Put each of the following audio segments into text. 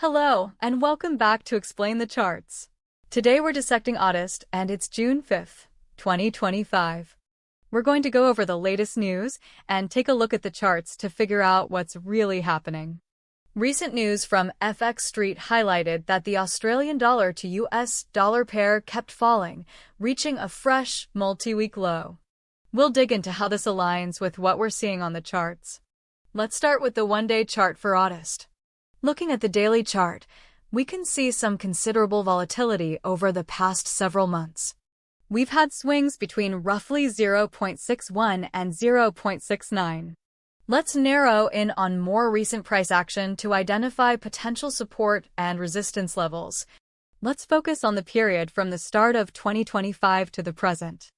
Hello, and welcome back to Explain the Charts. Today we're dissecting AUDUSD, and it's June 5th, 2025. We're going to go over the latest news and take a look at the charts to figure out what's really happening. Recent news from FXStreet highlighted that the Australian dollar to US dollar pair kept falling, reaching a fresh multi-week low. We'll dig into how this aligns with what we're seeing on the charts. Let's start with the one-day chart for AUDUSD. Looking at the daily chart, we can see some considerable volatility over the past several months. We've had swings between roughly 0.61 and 0.69. Let's narrow in on more recent price action to identify potential support and resistance levels. Let's focus on the period from the start of 2025 to the present.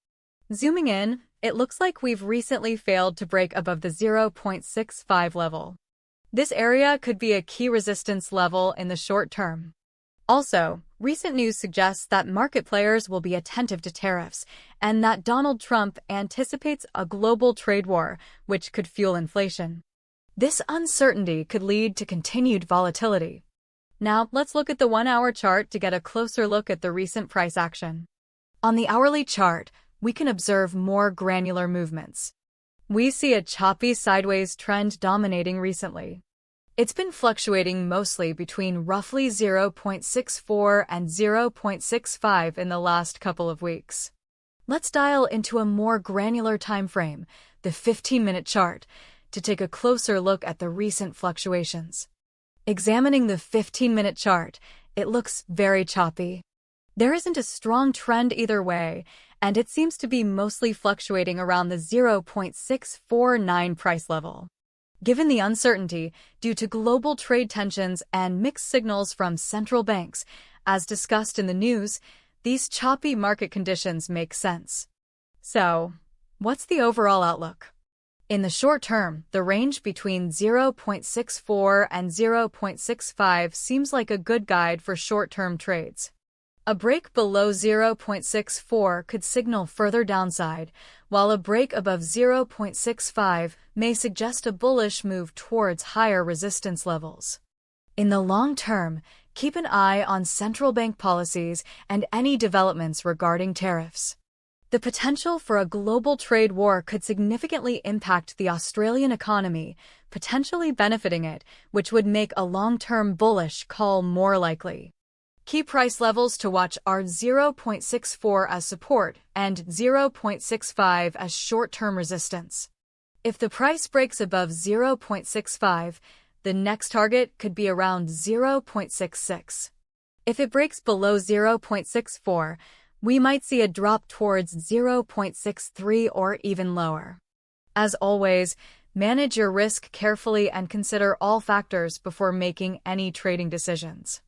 Zooming in, it looks like we've recently failed to break above the 0.65 level. This area could be a key resistance level in the short term. Also, recent news suggests that market players will be attentive to tariffs and that Donald Trump anticipates a global trade war, which could fuel inflation. This uncertainty could lead to continued volatility. Now, let's look at the one-hour chart to get a closer look at the recent price action. On the hourly chart, we can observe more granular movements. We see a choppy sideways trend dominating recently. It's been fluctuating mostly between roughly 0.64 and 0.65 in the last couple of weeks. Let's dial into a more granular time frame, the 15-minute chart, to take a closer look at the recent fluctuations. Examining the 15-minute chart, it looks very choppy. There isn't a strong trend either way, and it seems to be mostly fluctuating around the 0.649 price level. Given the uncertainty due to global trade tensions and mixed signals from central banks, as discussed in the news, these choppy market conditions make sense. So, what's the overall outlook? In the short term, the range between 0.64 and 0.65 seems like a good guide for short-term trades. A break below 0.64 could signal further downside, while a break above 0.65 may suggest a bullish move towards higher resistance levels. In the long term, keep an eye on central bank policies and any developments regarding tariffs. The potential for a global trade war could significantly impact the Australian economy, potentially benefiting it, which would make a long-term bullish call more likely. Key price levels to watch are 0.64 as support and 0.65 as short-term resistance. If the price breaks above 0.65, the next target could be around 0.66. If it breaks below 0.64, we might see a drop towards 0.63 or even lower. As always, manage your risk carefully and consider all factors before making any trading decisions.